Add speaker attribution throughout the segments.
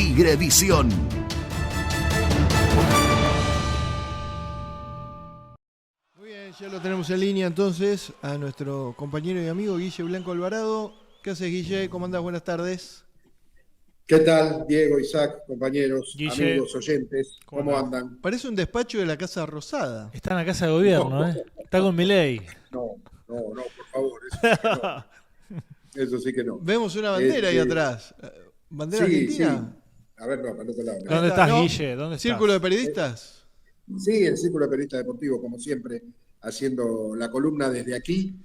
Speaker 1: Tigrevisión.
Speaker 2: Muy bien, ya lo tenemos en línea entonces a nuestro compañero y amigo Guille Blanco Alvarado. ¿Qué haces, Guille? ¿Cómo andás? Buenas tardes.
Speaker 3: ¿Qué tal, Diego, Isaac, compañeros,
Speaker 4: Guille,
Speaker 3: amigos, oyentes?
Speaker 4: ¿cómo
Speaker 3: ¿Cómo
Speaker 4: andás?
Speaker 3: andan?
Speaker 2: Parece un despacho de la Casa Rosada.
Speaker 4: Está en la casa de gobierno, ¿eh? Está con Milei.
Speaker 3: No, por favor, eso sí que no. Eso sí que no.
Speaker 2: Vemos una bandera ahí atrás. ¿Bandera
Speaker 3: Sí.
Speaker 2: argentina?
Speaker 3: A ver, no, para el otro lado.
Speaker 4: ¿Dónde
Speaker 2: está,
Speaker 4: estás,
Speaker 2: ¿no?
Speaker 4: Guille? ¿Dónde estás?
Speaker 2: ¿Círculo de periodistas?
Speaker 3: Sí, el Círculo de Periodistas Deportivos, como siempre, haciendo la columna desde aquí,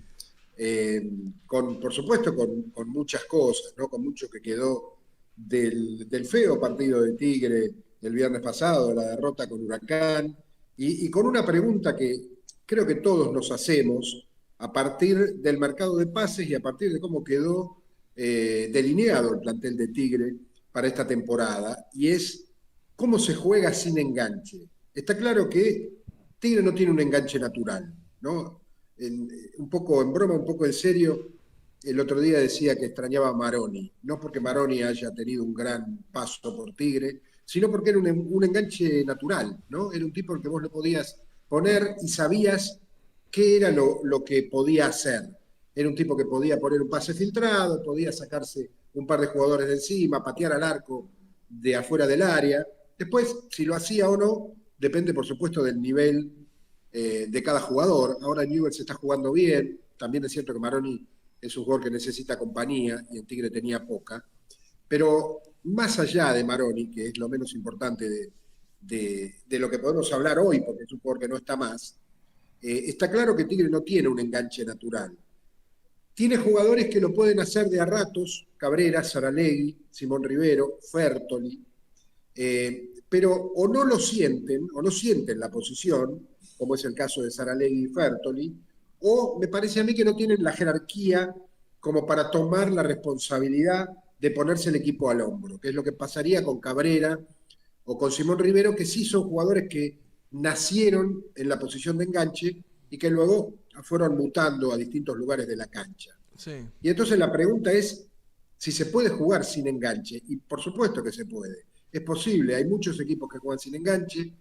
Speaker 3: por supuesto, con muchas cosas, ¿no? Con mucho que quedó del feo partido de Tigre el viernes pasado, la derrota con Huracán, y con una pregunta que creo que todos nos hacemos a partir del mercado de pases y a partir de cómo quedó delineado el plantel de Tigre para esta temporada, y es cómo se juega sin enganche. Está claro que Tigre no tiene un enganche natural, ¿no? Un poco en broma, un poco en serio, el otro día decía que extrañaba a Maroni, no porque Maroni haya tenido un gran paso por Tigre, sino porque era un enganche natural, ¿no? Era un tipo al que vos le podías poner y sabías qué era lo que podía hacer. Era un tipo que podía poner un pase filtrado, podía sacarse un par de jugadores de encima, patear al arco de afuera del área. Después, si lo hacía o no, depende, por supuesto, del nivel de cada jugador. Ahora Newell's se está jugando bien. También es cierto que Maroni es un jugador que necesita compañía y en Tigre tenía poca. Pero más allá de Maroni, que es lo menos importante de lo que podemos hablar hoy, porque es un jugador que no está más, está claro que Tigre no tiene un enganche natural. Tiene jugadores que lo pueden hacer de a ratos: Cabrera, Saralegui, Simón Rivero, Fertoli, pero o no lo sienten, o no sienten la posición, como es el caso de Saralegui y Fertoli, o me parece a mí que no tienen la jerarquía como para tomar la responsabilidad de ponerse el equipo al hombro, que es lo que pasaría con Cabrera o con Simón Rivero, que sí son jugadores que nacieron en la posición de enganche y que luego fueron mutando a distintos lugares de la cancha.
Speaker 2: Sí.
Speaker 3: Y entonces la pregunta es si se puede jugar sin enganche, y por supuesto que se puede. Es posible, hay muchos equipos que juegan sin enganche,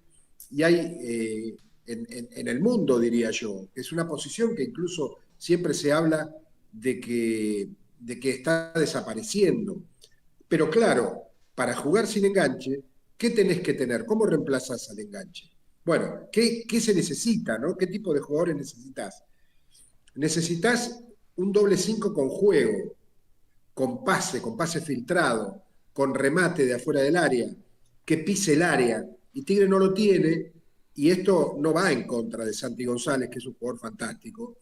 Speaker 3: y hay en el mundo, diría yo, es una posición que incluso siempre se habla de que está desapareciendo. Pero claro, para jugar sin enganche, ¿qué tenés que tener? ¿Cómo reemplazás al enganche? Bueno, ¿qué se necesita, ¿no? ¿Qué tipo de jugadores necesitas? Necesitas un doble 5 con juego, con pase filtrado, con remate de afuera del área, que pise el área. Y Tigre no lo tiene, y esto no va en contra de Santi González, que es un jugador fantástico,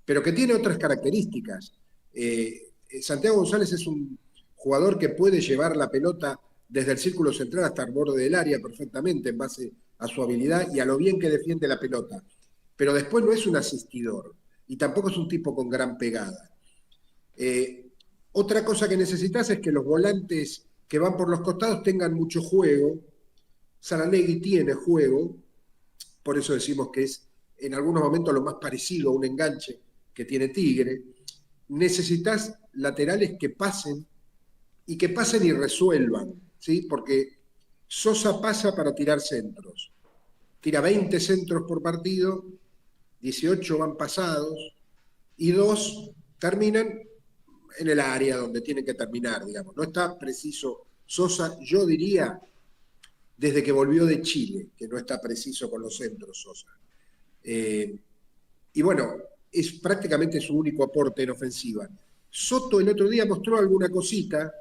Speaker 3: pero que tiene otras características. Santiago González es un jugador que puede llevar la pelota desde el círculo central hasta el borde del área perfectamente en base a su habilidad y a lo bien que defiende la pelota. Pero después no es un asistidor y tampoco es un tipo con gran pegada. Otra cosa que necesitas es que los volantes que van por los costados tengan mucho juego. Saralegui tiene juego, por eso decimos que es en algunos momentos lo más parecido a un enganche que tiene Tigre. Necesitas laterales que pasen y resuelvan, ¿sí? Porque Sosa pasa para tirar centros. Tira 20 centros por partido, 18 van pasados y 2 terminan en el área donde tienen que terminar, digamos. No está preciso Sosa, yo diría, desde que volvió de Chile, que no está preciso con los centros Sosa. Y bueno, es prácticamente su único aporte en ofensiva. Soto el otro día mostró alguna cosita,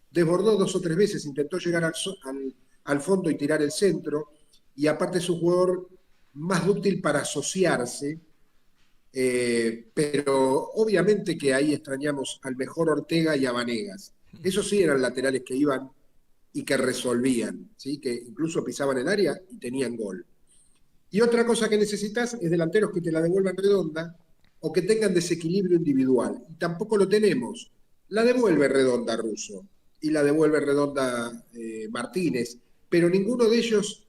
Speaker 3: desbordó 2 o 3 veces, intentó llegar al fondo y tirar el centro, y aparte es un jugador más dúctil para asociarse, pero obviamente que ahí extrañamos al mejor Ortega y a Vanegas. Esos sí eran laterales que iban y que resolvían, ¿sí? Que incluso pisaban el área y tenían gol. Y otra cosa que necesitas es delanteros que te la devuelvan redonda o que tengan desequilibrio individual. Y tampoco lo tenemos. La devuelve redonda Russo y la devuelve redonda Martínez, pero ninguno de ellos,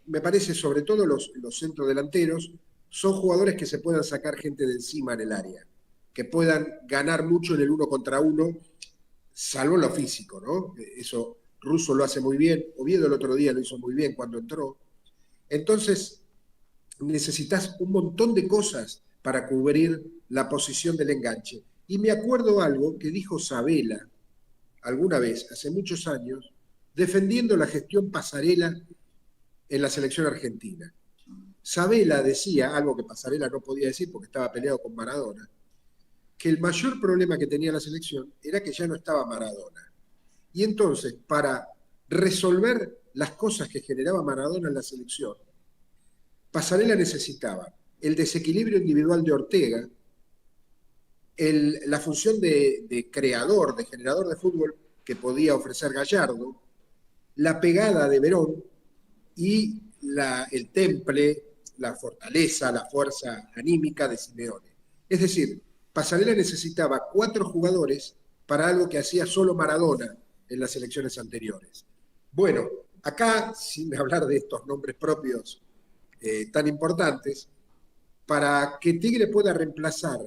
Speaker 3: me parece, sobre todo los centrodelanteros, son jugadores que se puedan sacar gente de encima en el área, que puedan ganar mucho en el 1 contra 1, salvo en lo físico, ¿no? Eso Russo lo hace muy bien, Oviedo el otro día lo hizo muy bien cuando entró. Entonces, necesitas un montón de cosas para cubrir la posición del enganche. Y me acuerdo algo que dijo Sabela alguna vez, hace muchos años, defendiendo la gestión Pasarela en la selección argentina. Sabela decía, algo que Pasarela no podía decir porque estaba peleado con Maradona, que el mayor problema que tenía la selección era que ya no estaba Maradona. Y entonces, para resolver las cosas que generaba Maradona en la selección, Pasarela necesitaba el desequilibrio individual de Ortega, la función de creador, de generador de fútbol que podía ofrecer Gallardo, la pegada de Verón y el temple, la fortaleza, la fuerza anímica de Simeone. Es decir, Pasarela necesitaba 4 jugadores para algo que hacía solo Maradona en las elecciones anteriores. Bueno, acá, sin hablar de estos nombres propios tan importantes, para que Tigre pueda reemplazar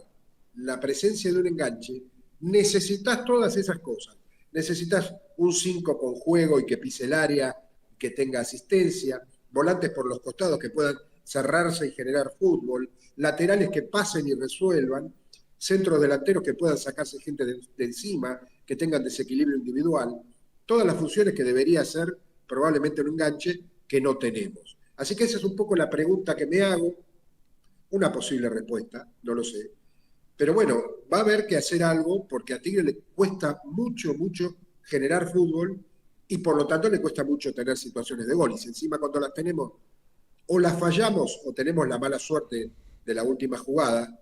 Speaker 3: la presencia de un enganche, necesitas todas esas cosas. Necesitas un 5 con juego y que pise el área, que tenga asistencia, volantes por los costados que puedan cerrarse y generar fútbol, laterales que pasen y resuelvan, centros delanteros que puedan sacarse gente de encima, que tengan desequilibrio individual, todas las funciones que debería hacer probablemente un enganche que no tenemos. Así que esa es un poco la pregunta que me hago, una posible respuesta, no lo sé. Pero bueno, va a haber que hacer algo porque a Tigre le cuesta mucho generar fútbol y por lo tanto le cuesta mucho tener situaciones de gol. Y si encima cuando las tenemos o las fallamos o tenemos la mala suerte de la última jugada,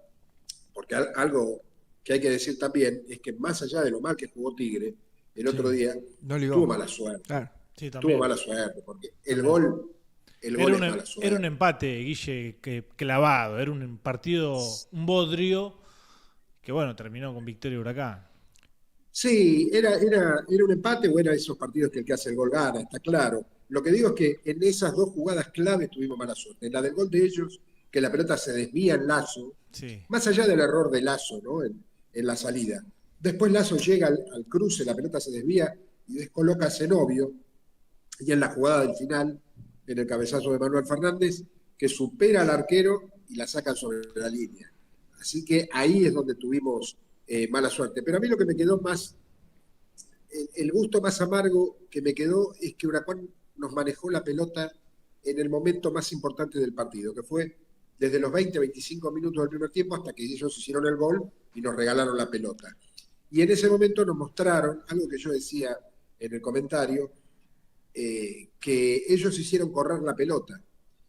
Speaker 3: porque algo que hay que decir también es que más allá de lo mal que jugó Tigre el otro día, tuvo mala suerte.
Speaker 4: Claro. Sí,
Speaker 3: tuvo mala suerte porque el gol es mala suerte.
Speaker 4: Era un empate, Guille, clavado. Era un partido, un bodrio que bueno, terminó con victoria Huracán.
Speaker 3: Sí, era un empate o era esos partidos que el que hace el gol gana, está claro. Lo que digo es que en esas 2 jugadas clave tuvimos mala suerte. En la del gol de ellos, que la pelota se desvía en Lazo, sí, más allá del error de Lazo, ¿no? en la salida. Después Lazo llega al cruce, la pelota se desvía y descoloca a Zenobio. Y en la jugada del final, en el cabezazo de Manuel Fernández, que supera al arquero y la sacan sobre la línea. Así que ahí es donde tuvimos mala suerte. Pero a mí lo que me quedó más, el gusto más amargo que me quedó es que Huracán nos manejó la pelota en el momento más importante del partido, que fue desde los 20-25 minutos del primer tiempo hasta que ellos hicieron el gol y nos regalaron la pelota. Y en ese momento nos mostraron, algo que yo decía en el comentario, que ellos hicieron correr la pelota.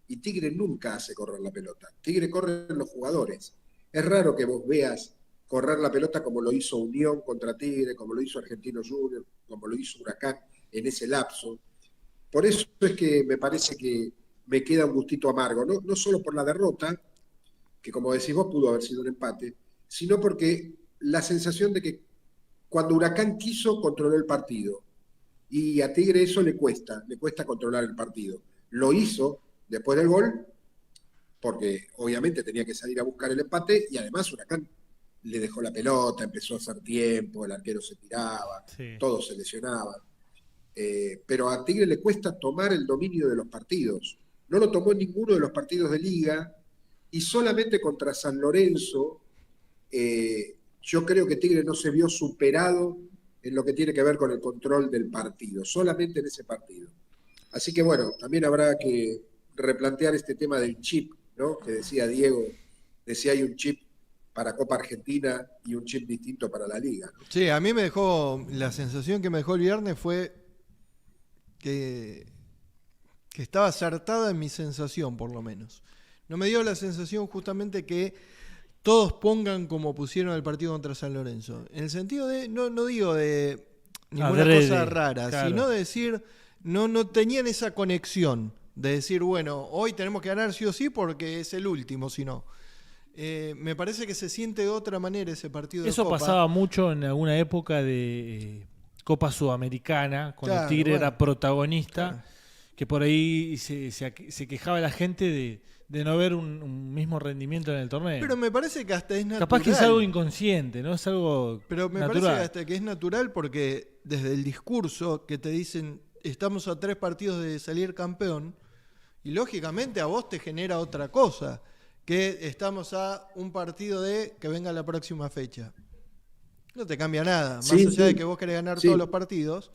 Speaker 3: Y Tigre nunca hace correr la pelota. Tigre corre en los jugadores. Es raro que vos veas correr la pelota como lo hizo Unión contra Tigre, como lo hizo Argentino Junior, como lo hizo Huracán en ese lapso. Por eso es que me parece que me queda un gustito amargo, no solo por la derrota, que como decís vos pudo haber sido un empate, sino porque la sensación de que cuando Huracán quiso, controló el partido. Y a Tigre eso le cuesta controlar el partido. Lo hizo después del gol, porque obviamente tenía que salir a buscar el empate, y además Huracán le dejó la pelota, empezó a hacer tiempo, el arquero se tiraba, sí, todos se lesionaban. Pero a Tigre le cuesta tomar el dominio de los partidos. No lo tomó en ninguno de los partidos de Liga, y solamente contra San Lorenzo, yo creo que Tigre no se vio superado en lo que tiene que ver con el control del partido, solamente en ese partido. Así que bueno, también habrá que replantear este tema del chip, ¿no? Que decía Diego, de si hay un chip para Copa Argentina y un chip distinto para la Liga, ¿no?
Speaker 2: Sí, a mí me dejó, la sensación que me dejó el viernes fue que estaba acertada en mi sensación, por lo menos. No me dio la sensación justamente que todos pongan como pusieron el partido contra San Lorenzo. En el sentido de, no digo de ninguna cosa rara, claro, sino de decir, no tenían esa conexión de decir, bueno, hoy tenemos que ganar sí o sí porque es el último, si no. Me parece que se siente de otra manera ese partido de Copa.
Speaker 4: Eso pasaba mucho en alguna época de Copa Sudamericana, cuando claro, Tigre era protagonista, claro, que por ahí se quejaba la gente de no ver un mismo rendimiento en el torneo.
Speaker 2: Pero me parece que hasta es natural.
Speaker 4: Capaz que es algo inconsciente, ¿no? Es algo
Speaker 2: Pero me
Speaker 4: natural.
Speaker 2: parece hasta que es natural porque desde el discurso que te dicen estamos a 3 partidos de salir campeón y lógicamente a vos te genera otra cosa, que estamos a un partido de que venga la próxima fecha. No te cambia nada, más allá de que vos querés ganar todos los partidos,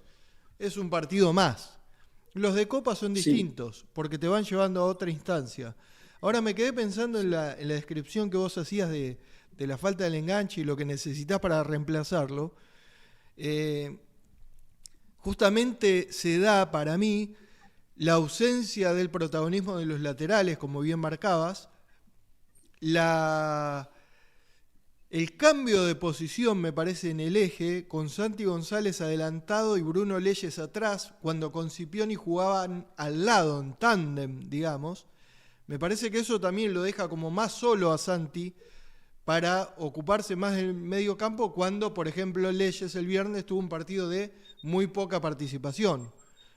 Speaker 2: es un partido más. Los de Copa son distintos porque te van llevando a otra instancia. Ahora me quedé pensando en la descripción que vos hacías de la falta del enganche y lo que necesitas para reemplazarlo. Justamente se da para mí la ausencia del protagonismo de los laterales, como bien marcabas, el cambio de posición, me parece, en el eje, con Santi González adelantado y Bruno Leyes atrás, cuando con Scipioni jugaban al lado, en tándem, digamos. Me parece que eso también lo deja como más solo a Santi para ocuparse más del medio campo cuando, por ejemplo, Leyes el viernes tuvo un partido de muy poca participación.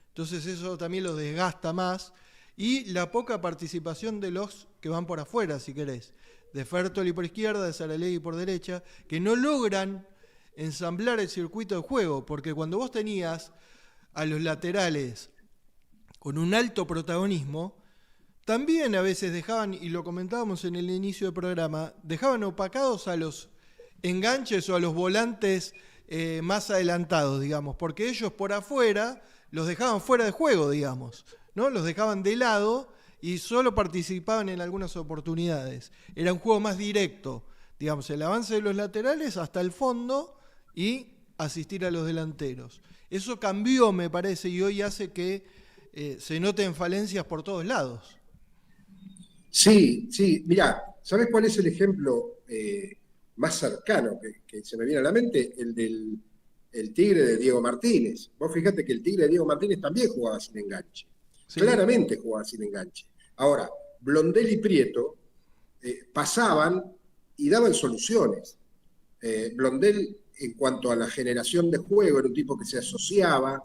Speaker 2: Entonces eso también lo desgasta más. Y la poca participación de los que van por afuera, si querés. De Fertoli por izquierda, de Saralegui por derecha, que no logran ensamblar el circuito de juego, porque cuando vos tenías a los laterales con un alto protagonismo, también a veces dejaban, y lo comentábamos en el inicio del programa, dejaban opacados a los enganches o a los volantes más adelantados, digamos, porque ellos por afuera los dejaban fuera de juego, digamos, ¿no? Los dejaban de lado y solo participaban en algunas oportunidades. Era un juego más directo, digamos, el avance de los laterales hasta el fondo y asistir a los delanteros. Eso cambió, me parece, y hoy hace que se noten falencias por todos lados.
Speaker 3: Sí, mirá, ¿sabés cuál es el ejemplo más cercano que se me viene a la mente? El Tigre de Diego Martínez. Vos fijate que el Tigre de Diego Martínez también jugaba sin enganche. Sí. Claramente jugaba sin enganche. Ahora, Blondel y Prieto pasaban y daban soluciones. Blondel, en cuanto a la generación de juego, era un tipo que se asociaba.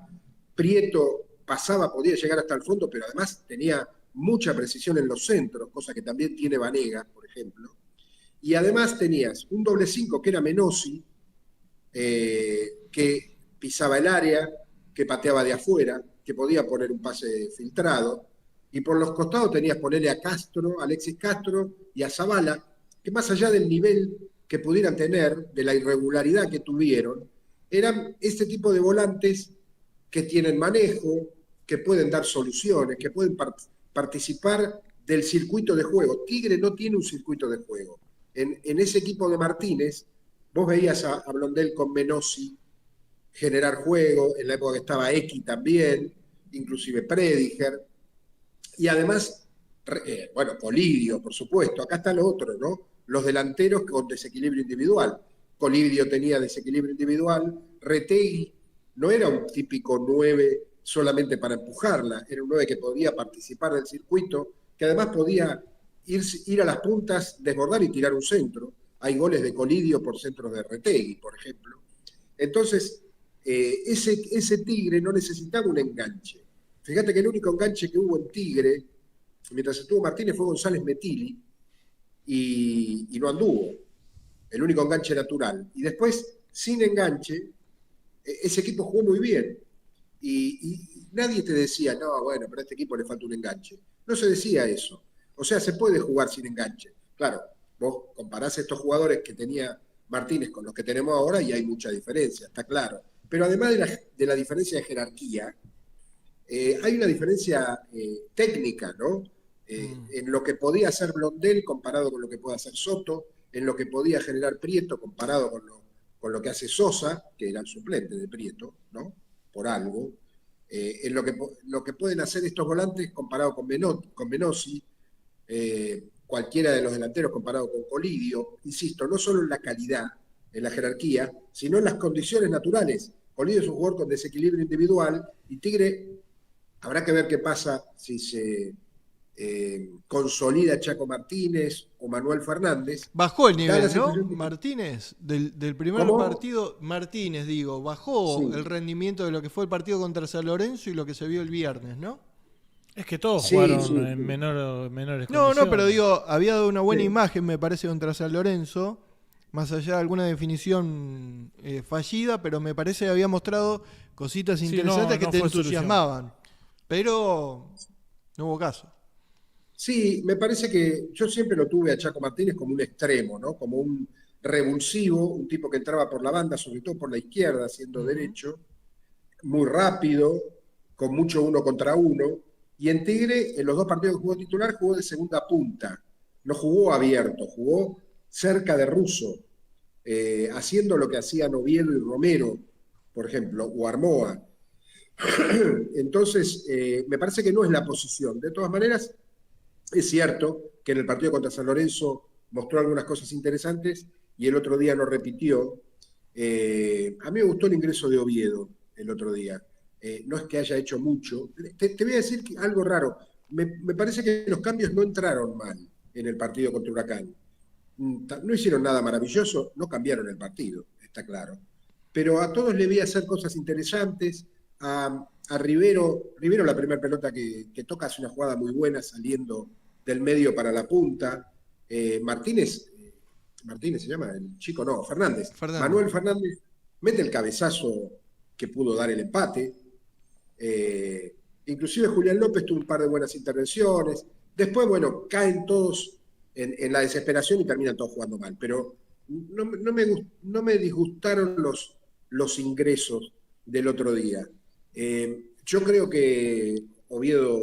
Speaker 3: Prieto pasaba, podía llegar hasta el fondo, pero además tenía mucha precisión en los centros, cosa que también tiene Vanega, por ejemplo. Y además tenías un doble 5 que era Menossi, que pisaba el área, que pateaba de afuera, que podía poner un pase filtrado, y por los costados tenías ponerle a Castro, Alexis Castro y a Zavala, que más allá del nivel que pudieran tener, de la irregularidad que tuvieron, eran este tipo de volantes que tienen manejo, que pueden dar soluciones, que pueden participar del circuito de juego. Tigre no tiene un circuito de juego. En ese equipo de Martínez, vos veías a Blondel con Menossi generar juego, en la época que estaba X también, inclusive Prediger, y además, Colidio, por supuesto. Acá está lo otro, ¿no? Los delanteros con desequilibrio individual. Colidio tenía desequilibrio individual, Retegui no era un típico 9 solamente para empujarla, era un 9 que podía participar del circuito, que además podía ir a las puntas, desbordar y tirar un centro. Hay goles de Colidio por centros de Retegui, por ejemplo. Entonces, ese Tigre no necesitaba un enganche. Fíjate que el único enganche que hubo en Tigre, mientras estuvo Martínez, fue González Metilli, y no anduvo. El único enganche natural. Y después, sin enganche, ese equipo jugó muy bien. Y nadie te decía, no, bueno, pero a este equipo le falta un enganche. No se decía eso. O sea, se puede jugar sin enganche. Claro, vos comparás estos jugadores que tenía Martínez con los que tenemos ahora y hay mucha diferencia, está claro. Pero además de la diferencia de jerarquía, hay una diferencia técnica, ¿no? En lo que podía hacer Blondel comparado con lo que puede hacer Soto, en lo que podía generar Prieto comparado con lo que hace Sosa, que era el suplente de Prieto, ¿no? Por algo. En lo que pueden hacer estos volantes comparado con Menossi, cualquiera de los delanteros comparado con Colidio, insisto, no solo en la calidad, en la jerarquía, sino en las condiciones naturales. Colidio es un jugador con desequilibrio individual y Tigre, habrá que ver qué pasa si se consolida Chaco Martínez o Manuel Fernández.
Speaker 2: Bajó el nivel, ¿no? Martínez, del primer
Speaker 3: ¿Cómo?
Speaker 2: partido, Martínez, bajó
Speaker 3: Sí.
Speaker 2: el rendimiento de lo que fue el partido contra San Lorenzo y lo que se vio el viernes, ¿no?
Speaker 4: Es que todos
Speaker 3: Sí,
Speaker 4: jugaron
Speaker 3: sí,
Speaker 4: en
Speaker 3: sí.
Speaker 4: menores
Speaker 2: No,
Speaker 4: condiciones.
Speaker 2: pero digo, había dado una buena
Speaker 3: Sí.
Speaker 2: imagen, me parece, contra San Lorenzo, más allá de alguna definición fallida, pero me parece que había mostrado cositas
Speaker 4: Sí,
Speaker 2: interesantes que
Speaker 4: no
Speaker 2: te
Speaker 4: fue solución.
Speaker 2: entusiasmaban, pero no hubo caso.
Speaker 3: Sí, me parece que yo siempre lo tuve a Chaco Martínez como un extremo, ¿no? Como un revulsivo, un tipo que entraba por la banda, sobre todo por la izquierda, siendo
Speaker 2: Ujú.
Speaker 3: derecho, muy rápido, con mucho uno contra uno. Y en Tigre, en los dos partidos que jugó titular, jugó de segunda punta. No jugó abierto, jugó cerca de Russo, haciendo lo que hacían Oviedo y Romero, por ejemplo, o Armoa. Entonces, me parece que no es la posición. De todas maneras, es cierto que en el partido contra San Lorenzo mostró algunas cosas interesantes y el otro día lo repitió. A mí me gustó el ingreso de Oviedo el otro día. No es que haya hecho mucho. Te voy a decir algo raro. Me parece que los cambios no entraron mal en el partido contra Huracán. No hicieron nada maravilloso, no cambiaron el partido, está claro. Pero a todos le vi hacer cosas interesantes. A Rivero la primera pelota que toca hace una jugada muy buena saliendo del medio para la punta. Martínez se llama, el chico no, Fernández.
Speaker 2: Fernández.
Speaker 3: Manuel Fernández mete el cabezazo que pudo dar el empate. Inclusive Julián López tuvo un par de buenas intervenciones. Después, bueno, caen todos en la desesperación y terminan todos jugando mal. Pero no me disgustaron los ingresos del otro día. Yo creo que Oviedo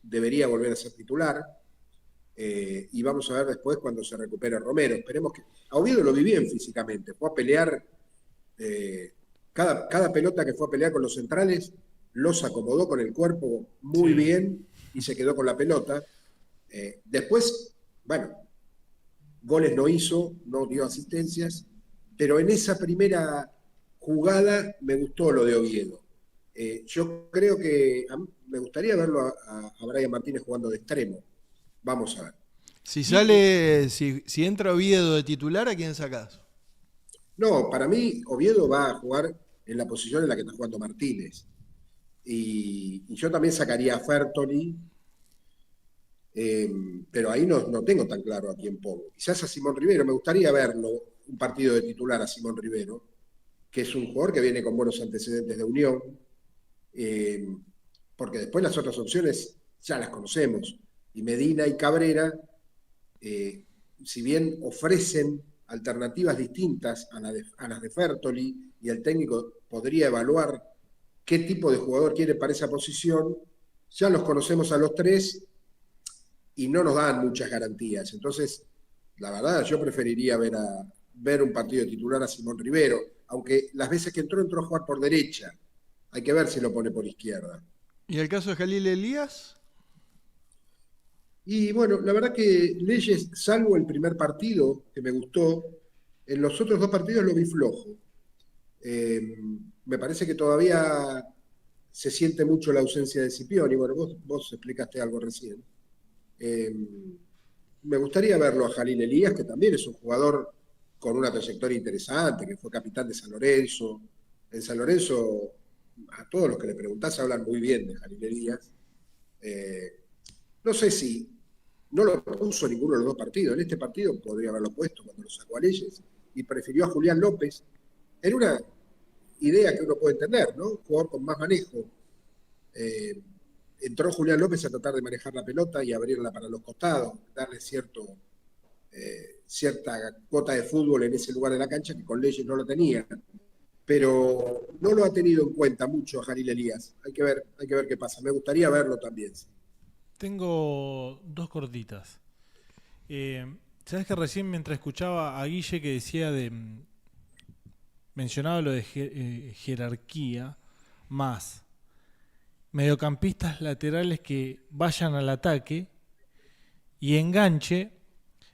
Speaker 3: debería volver a ser titular. Y vamos a ver después cuando se recupere Romero. Esperemos que. A Oviedo lo vi bien físicamente. Fue a pelear. Cada pelota que fue a pelear con los centrales los acomodó con el cuerpo muy
Speaker 4: Sí.
Speaker 3: bien y se quedó con la pelota. Después, bueno, goles no hizo, no dio asistencias, pero en esa primera jugada me gustó lo de Oviedo. Yo creo que me gustaría verlo a Brian Martínez jugando de extremo. Vamos a ver.
Speaker 2: Si entra Oviedo de titular, ¿a quién sacás?
Speaker 3: No, para mí Oviedo va a jugar en la posición en la que está jugando Martínez. Y yo también sacaría a Fertoli, pero ahí no tengo tan claro a quién pongo. Quizás a Simón Rivero, me gustaría verlo, un partido de titular a Simón Rivero, que es un jugador que viene con buenos antecedentes de Unión, eh, porque después las otras opciones ya las conocemos. Y Medina y Cabrera, eh, si bien ofrecen alternativas distintas a las de Fertoli, y el técnico podría evaluar qué tipo de jugador quiere para esa posición, ya los conocemos a los tres y no nos dan muchas garantías. Entonces, la verdad, yo preferiría ver un partido de titular a Simón Rivero, aunque las veces que entró a jugar por derecha. Hay que ver si lo pone por izquierda.
Speaker 2: ¿Y el caso de Jalil Elías?
Speaker 3: Y bueno, la verdad que Leyes, salvo el primer partido que me gustó, en los otros dos partidos lo vi flojo. Eh, Me parece que todavía se siente mucho la ausencia de Scipioni. Bueno, vos explicaste algo recién. Eh, Me gustaría verlo a Jalil Elías, que también es un jugador con una trayectoria interesante, que fue capitán de San Lorenzo. En San Lorenzo, a todos los que le preguntás hablan muy bien de Jalil Elías. Eh, no sé si no lo puso en ninguno de los dos partidos. En este partido podría haberlo puesto cuando lo sacó a Leyes y prefirió a Julián López. Era una idea que uno puede entender, ¿no? Un jugador con más manejo. Eh, Entró Julián López a tratar de manejar la pelota y abrirla para los costados, darle cierta cuota de fútbol en ese lugar de la cancha que con Leyes no lo tenía. Pero no lo ha tenido en cuenta mucho a Jalil Elías. Hay que ver qué pasa. Me gustaría verlo también.
Speaker 4: Tengo dos cortitas. ¿Sabes que recién mientras escuchaba a Guille que decía mencionaba lo de jerarquía más mediocampistas laterales que vayan al ataque y enganche,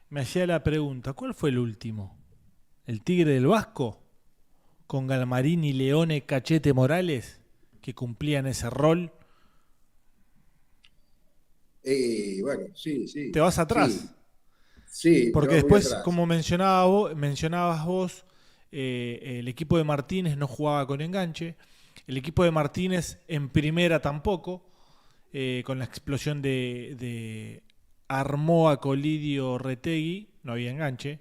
Speaker 4: me hacía la pregunta, ¿cuál fue el último? ¿El Tigre del Vasco? Con Galmarini, Leone, Cachete, Morales, que cumplían ese rol.
Speaker 3: Bueno, sí, sí,
Speaker 4: Te vas
Speaker 3: sí,
Speaker 4: atrás.
Speaker 3: sí, te
Speaker 4: Porque
Speaker 3: va muy
Speaker 4: después,
Speaker 3: atrás.
Speaker 4: como mencionabas vos, el equipo de Martínez no jugaba con enganche. El equipo de Martínez en primera tampoco. con la explosión de Armoa, Colidio, Retegui, no había enganche.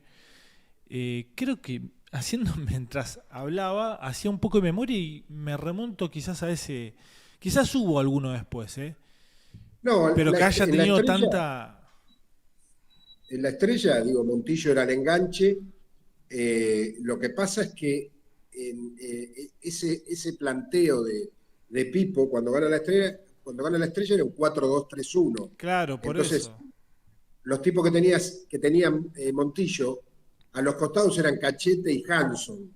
Speaker 4: Creo que mientras hablaba, hacía un poco de memoria y me remonto quizás a ese. Quizás hubo alguno después,
Speaker 3: No,
Speaker 4: pero que haya
Speaker 3: en la
Speaker 4: tenido
Speaker 3: Estrella,
Speaker 4: tanta.
Speaker 3: en la Estrella, digo, Montillo era el enganche. Lo que pasa es que ese planteo de Pipo, cuando gana la Estrella era un 4-2-3-1.
Speaker 4: Claro, por
Speaker 3: Entonces,
Speaker 4: eso.
Speaker 3: los tipos que tenían Montillo, a los costados eran Cachete y Hanson,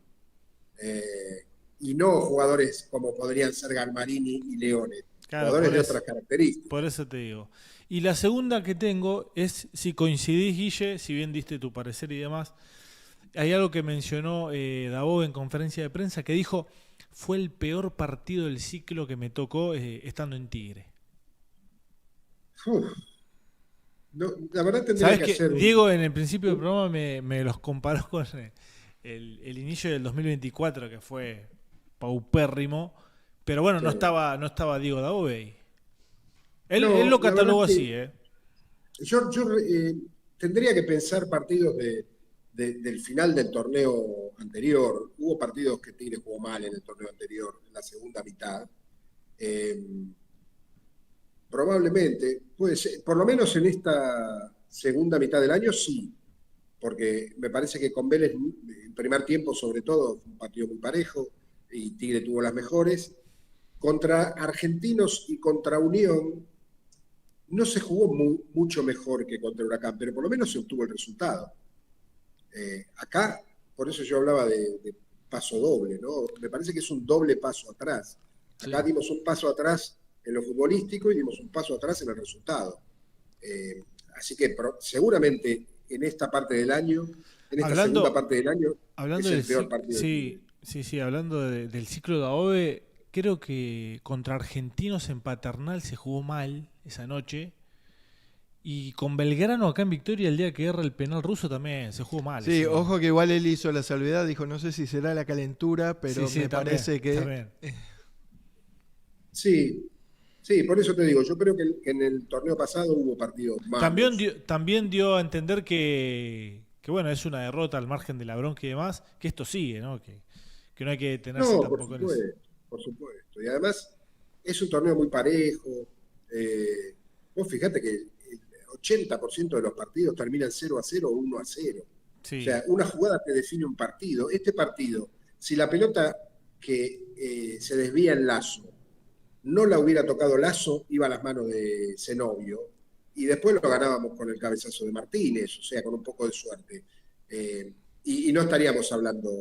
Speaker 3: y no jugadores como podrían ser Galmarini y Leone,
Speaker 4: Claro,
Speaker 3: jugadores de otras características.
Speaker 4: por eso te digo. Y la segunda que tengo es si coincidís, Guille, si bien diste tu parecer y demás, hay algo que mencionó Dabov en conferencia de prensa que dijo, fue el peor partido del ciclo que me tocó estando en Tigre.
Speaker 3: Uf, no, la verdad tendría
Speaker 4: ¿Sabes
Speaker 3: que
Speaker 4: qué?
Speaker 3: hacer
Speaker 4: Diego en el principio del programa me los comparó con el inicio del 2024 que fue paupérrimo, pero bueno, no
Speaker 3: Sí.
Speaker 4: estaba Diego Dabov ahí.
Speaker 3: No,
Speaker 4: Él lo
Speaker 3: la verdad
Speaker 4: catalogó
Speaker 3: que
Speaker 4: así,
Speaker 3: yo tendría que pensar partidos del final del torneo anterior. Hubo partidos que Tigre jugó mal en el torneo anterior, en la segunda mitad. Eh, Probablemente, puede ser, por lo menos en esta segunda mitad del año, sí, porque me parece que con Vélez, el primer tiempo sobre todo, fue un partido muy parejo y Tigre tuvo las mejores. Contra Argentinos y contra Unión no se jugó mucho mejor que contra Huracán, pero por lo menos se obtuvo el resultado. Acá, por eso yo hablaba de paso doble, ¿no? Me parece que es un doble paso atrás. Acá
Speaker 4: Sí.
Speaker 3: dimos un paso atrás en lo futbolístico y dimos un paso atrás en el resultado. Así que seguramente en esta parte del año, en esta segunda
Speaker 4: Hablando,
Speaker 3: parte del año,
Speaker 4: hablando
Speaker 3: es el
Speaker 4: del
Speaker 3: peor partido de Tigre.
Speaker 4: sí, hablando del ciclo de Aobe, creo que contra Argentinos en Paternal se jugó mal esa noche. Y con Belgrano acá en Victoria, el día que erra el penal ruso, también se jugó mal.
Speaker 2: Sí, ojo que igual él hizo la salvedad, dijo, no sé si será la calentura, pero
Speaker 4: Sí,
Speaker 2: me
Speaker 4: también,
Speaker 2: parece que...
Speaker 4: también.
Speaker 3: Sí, sí, por eso te digo, yo creo que en el torneo pasado hubo partidos malos.
Speaker 4: También dio a entender que, bueno, es una derrota al margen de la bronca y demás, que esto sigue, ¿no? Que no hay que detenerse
Speaker 3: No, por
Speaker 4: tampoco en eso.
Speaker 3: supuesto, por supuesto. Y además es un torneo muy parejo. Vos fijate que el 80% de los partidos terminan 0-0 o 1-0. O
Speaker 4: Sí,
Speaker 3: sea, una jugada te define un partido. Este partido, si la pelota que se desvía en Lazo no la hubiera tocado Lazo, iba a las manos de Zenobio. Y después lo ganábamos con el cabezazo de Martínez, o sea, con un poco de suerte. Y no estaríamos hablando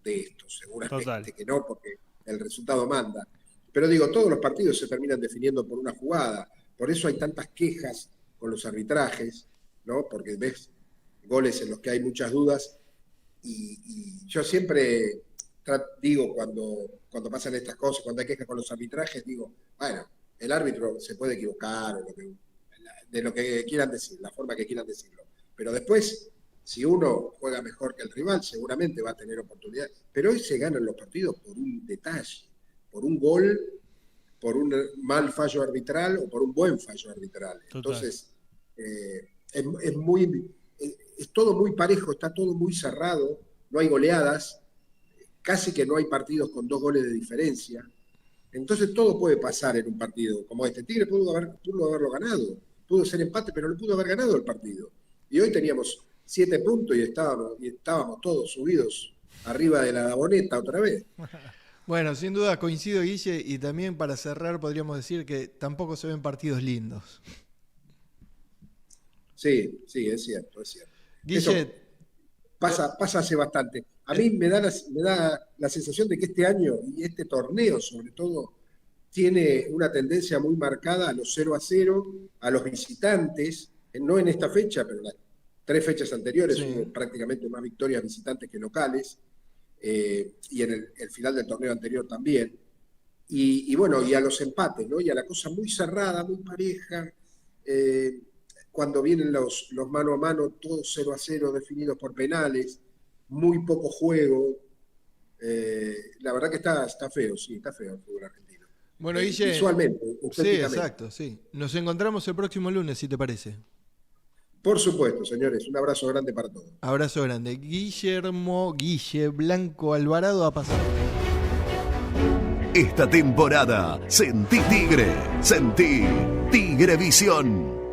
Speaker 3: de esto,
Speaker 4: total.
Speaker 3: seguramente que no, porque el resultado manda. Pero digo, todos los partidos se terminan definiendo por una jugada. Por eso hay tantas quejas con los arbitrajes, ¿no? Porque ves goles en los que hay muchas dudas. Y yo siempre digo cuando pasan estas cosas, cuando hay quejas con los arbitrajes, digo, bueno, el árbitro se puede equivocar de lo que quieran decir, la forma que quieran decirlo. Pero después, si uno juega mejor que el rival, seguramente va a tener oportunidad. Pero hoy se ganan los partidos por un detalle, por un gol, por un mal fallo arbitral o por un buen fallo arbitral.
Speaker 4: Total.
Speaker 3: Entonces, es todo muy parejo, está todo muy cerrado, no hay goleadas, casi que no hay partidos con 2 goles de diferencia. Entonces todo puede pasar en un partido como este. Tigre pudo haberlo ganado, pudo ser empate, pero no pudo haber ganado el partido. Y hoy teníamos 7 puntos y estábamos todos subidos arriba de la Daboneta otra vez.
Speaker 2: Bueno, sin duda coincido, Guille, y también para cerrar podríamos decir que tampoco se ven partidos lindos.
Speaker 3: Sí, sí, es cierto, es cierto. Eso
Speaker 2: Guille,
Speaker 3: pasa hace bastante. A mí me da la sensación de que este año y este torneo, sobre todo, tiene una tendencia muy marcada a los 0-0, a los visitantes, no en esta fecha, pero las 3 fechas anteriores hubo
Speaker 2: sí.
Speaker 3: prácticamente más victorias visitantes que locales, y en el final del torneo anterior también. Y bueno, y a los empates, ¿no? Y a la cosa muy cerrada, muy pareja. eh, Cuando vienen los mano a mano, todos 0-0 definidos por penales, muy poco juego. La verdad que está feo, sí, está feo el fútbol argentino.
Speaker 2: Bueno, Guille,
Speaker 3: Visualmente,
Speaker 2: Sí,
Speaker 3: estéticamente.
Speaker 2: exacto, sí. Nos encontramos el próximo lunes, si te parece.
Speaker 3: Por supuesto, señores, un abrazo grande para todos.
Speaker 2: Abrazo grande. Guille Blanco Alvarado ha pasado.
Speaker 1: Esta temporada, sentí Tigre, sentí Tigrevisión.